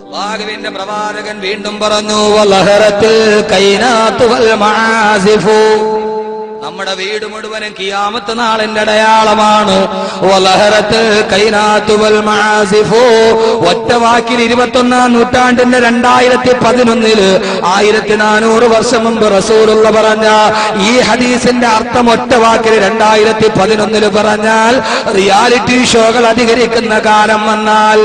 അല്ലാഹുവിന്റെ പ്രവാചകൻ വീണ്ടും പറഞ്ഞു, വലഹറത്തിൽ കൈനാത്തു വൽ മആസിഫു. നമ്മുടെ വീട് മുഴുവനും ഖിയാമത്ത് നാളിന്റെ അടയാളമാണ്. വലഹറത്തിൽ കൈനാത്തു വൽ മആസിഫു. ഒറ്റ വാക്കിൽ 21-ാം നൂറ്റാണ്ടിന്റെ 2011 1400 വർഷം മുമ്പ് റസൂലുള്ള പറഞ്ഞ ഈ ഹദീസിന്റെ അർത്ഥം ഒറ്റ വാക്കിൽ 2011 പറഞ്ഞാൽ, റിയാലിറ്റി ഷോകൾ അധികരിക്കുന്ന കാലം വന്നാൽ,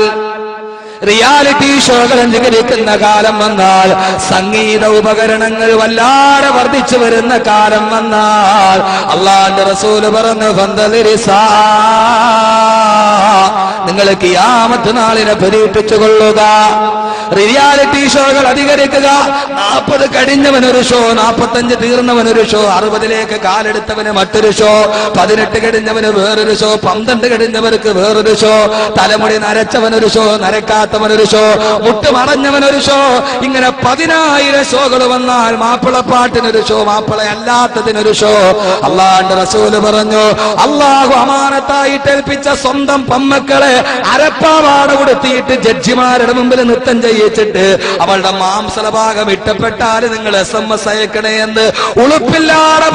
റിയാലിറ്റി ഷോകൾ അധികരിക്കുന്ന കാലം വന്നാൽ, സംഗീത ഉപകരണങ്ങൾ വല്ലാതെ വർദ്ധിച്ചു വരുന്ന കാലം വന്നാൽ, അല്ലാഹുവിന്റെ റസൂൽ പറഞ്ഞു, ഫന്തലിരിസാ, നിങ്ങൾ ഖിയാമത്ത് നാളിനെ പരീക്ഷിച്ചു കൊള്ളുക. റിയാലിറ്റി ഷോകൾ അധികരിക്കുക. 40 കഴിഞ്ഞവനൊരു ഷോ, 45 തീർന്നവനൊരു ഷോ, 60ലേക്ക് കാലെടുത്തവന് മറ്റൊരു ഷോ, 18 കഴിഞ്ഞവന് വേറൊരു ഷോ, 12 കഴിഞ്ഞവർക്ക് വേറൊരു ഷോ, തലമുടി നരച്ചവനൊരു ഷോ, നരക്കാത്തവനൊരു ഷോ, മുട്ടുമറഞ്ഞവനൊരു ഷോ, ഇങ്ങനെ 10,000 ഷോകൾ വന്നാൽ മാപ്പിളപ്പാട്ടിനൊരു ഷോ, മാപ്പിള അല്ലാത്തതിനൊരു ഷോ. അല്ലാഹുവിന്റെ റസൂല് പറഞ്ഞു, അല്ലാഹു അമാനത്തായിട്ട് ഏൽപ്പിച്ച സ്വന്തം പമ്മക്കളെ അരപ്പാവാട കൊടുത്തിട്ട് ജഡ്ജിമാരുടെ മുമ്പിൽ നൃത്തം ചെയ്യിച്ചിട്ട് അവളുടെ മാംസല ഭാഗം ഇഷ്ടപ്പെട്ടാൽ നിങ്ങൾ SMS അയക്കണേ എന്ന് ഉളുപ്പില്ലാതെ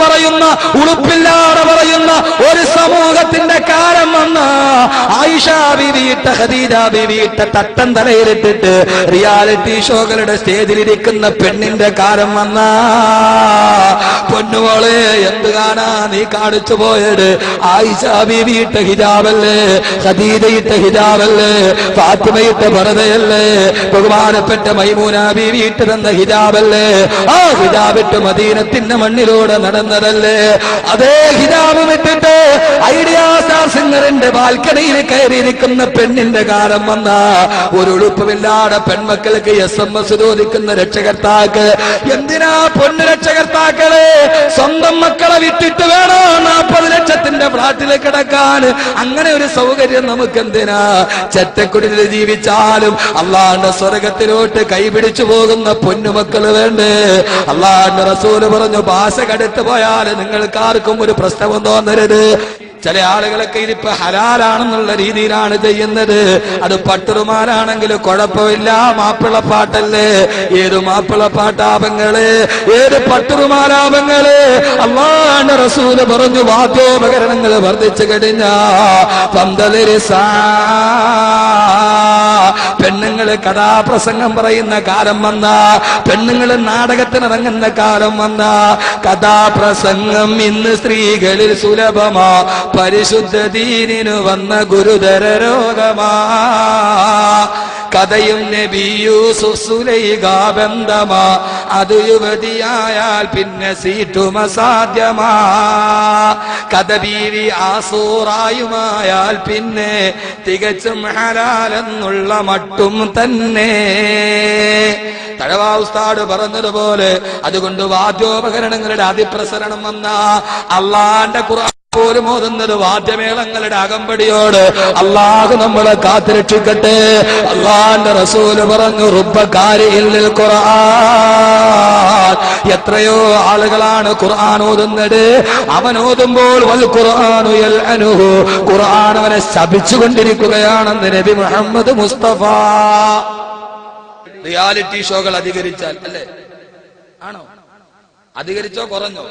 പറയുന്ന ഒരു സമൂഹത്തിന്റെ കാലം വന്ന ആയിഷ ബീവി ഇട്ട, ഖദീജ ബീവി ഇട്ട തട്ടം തലയിലിട്ടിട്ട് റിയാലിറ്റി ഷോകളുടെ സ്റ്റേജിലിരിക്കുന്ന പെണ്ണിന്റെ കാലം വന്ന, പൊന്നുമോളെ എന്ത് കാണാ നീ കാണിച്ചു പോയത്? ആയിഷ ബീവി ഇട്ട ഹിജാബല്ലേ, ഖദീജ ഇട്ട ഹിജാബല്ലേ, ഫാത്തിമ ഇട്ട പർദയല്ലേ, ബഹുമാനപ്പെട്ട മൈമൂന ബീവി ഇട്ട് തന്ന ഹിജാബല്ലേ, ആ ഹിജാബിട്ട് മദീനത്തിന്റെ മണ്ണിലൂടെ നടന്നതല്ലേ? അതേ ഹിജാബ് വിട്ടിട്ട് ഐഡിയ സ്റ്റാർ സിംഗറിന്റെ ബാൽക്കണിയിൽ കയറിയിരിക്കുന്ന പെണ്ണിന്റെ കാലം വന്ന, ഒരു ഉളുപ്പമില്ലാതെ പെൺമക്കൾക്ക് SMS ചോദിക്കുന്ന രക്ഷകർത്താക്ക്, എന്തിനാ പൊന്നു രക്ഷകർത്താക്കളെ സ്വന്തം മക്കളെ വിട്ടിട്ട് വേണോ 40 ലക്ഷത്തിന്റെ ഫ്ലാറ്റിൽ കിടക്കാൻ? അങ്ങനെ ഒരു സൗകര്യം നമുക്ക് എന്തിനാ? ചെറ്റക്കുടിൽ ജീവിച്ചാലും അള്ളാഹുവിന്റെ സ്വർഗത്തിലോട്ട് കൈപിടിച്ചു പോകുന്ന പൊന്നുമക്കള് വേണ്ടേ? അള്ളാഹുവിന്റെ റസൂല് പറഞ്ഞു, ഭാഷ കടുത്തു പോയാൽ നിങ്ങൾക്കാർക്കും ഒരു പ്രശ്നവും തോന്നരുത്. ചില ആളുകളൊക്കെ ഇതിപ്പോ ഹലാലാണെന്നുള്ള രീതിയിലാണ് ചെയ്യുന്നത്. അത് പട്ടുറുമാനാണെങ്കിൽ കുഴപ്പമില്ല, മാപ്പിളപ്പാട്ടല്ലേ? ഏത് മാപ്പിളപ്പാട്ടാപങ്ങള്, ഏത് പട്ടുറുമാലാപങ്ങള്? അല്ലാഹുവിന്റെ റസൂല് പറഞ്ഞു, വാദ്യോപകരണങ്ങൾ വർദ്ധിച്ചു കഴിഞ്ഞാ പന്തലിരിസാ, പെണ്ണുങ്ങള് കഥാപ്രസംഗം പറയുന്ന കാലം വന്ന, പെണ്ണുങ്ങള് നാടകത്തിനിറങ്ങുന്ന കാലം വന്ന, കഥാപ്രസംഗം ഇന്ന് സ്ത്രീകളിൽ സുലഭമാ, പരിശുദ്ധ ദീനിനു വന്ന ഗുരുതര രോഗമാ. കഥയും നബി യൂസുഫ് സുലൈഖ ബന്ധമാ, അത് യുവതിയായാൽ പിന്നെ സീറ്റും അസാധ്യമാ. കഥ ബീവി ആസൂറായുമായാൽ പിന്നെ തികച്ചും ഹലാലെന്നുള്ള മട്ടും തന്നെ. തഴവാ ഉസ്താദ് പറഞ്ഞതുപോലെ, അതുകൊണ്ട് വാദ്യോപകരണങ്ങളുടെ അതിപ്രസരണം വന്ന, അള്ളാന്റെ ഖുർആൻ പോലും ഓതുന്നത് വാദ്യമേളങ്ങളുടെ അകമ്പടിയോട്. അള്ളാഹു നമ്മളെ കാത്തുരക്ഷിക്കട്ടെ. അള്ളാന്റെ റസൂല് പറഞ്ഞു, റുബ്ബകാരിഇൽ ഖുർആൻ, എത്രയോ ആളുകളാണ് ഖുർആൻ ഓതുന്നത്, അവൻ ഓതുമ്പോൾ വൽ ഖുർആനു യൽഅനുഹു, ഖുർആൻ അവനെ ശപിച്ചുകൊണ്ടിരിക്കുകയാണെന്ന് നബി മുഹമ്മദ് മുസ്തഫ. റിയാലിറ്റി ഷോകൾ അധികരിച്ചാൽ, അല്ലേ? ആണോ? അധികരിച്ചോ കുറഞ്ഞോ?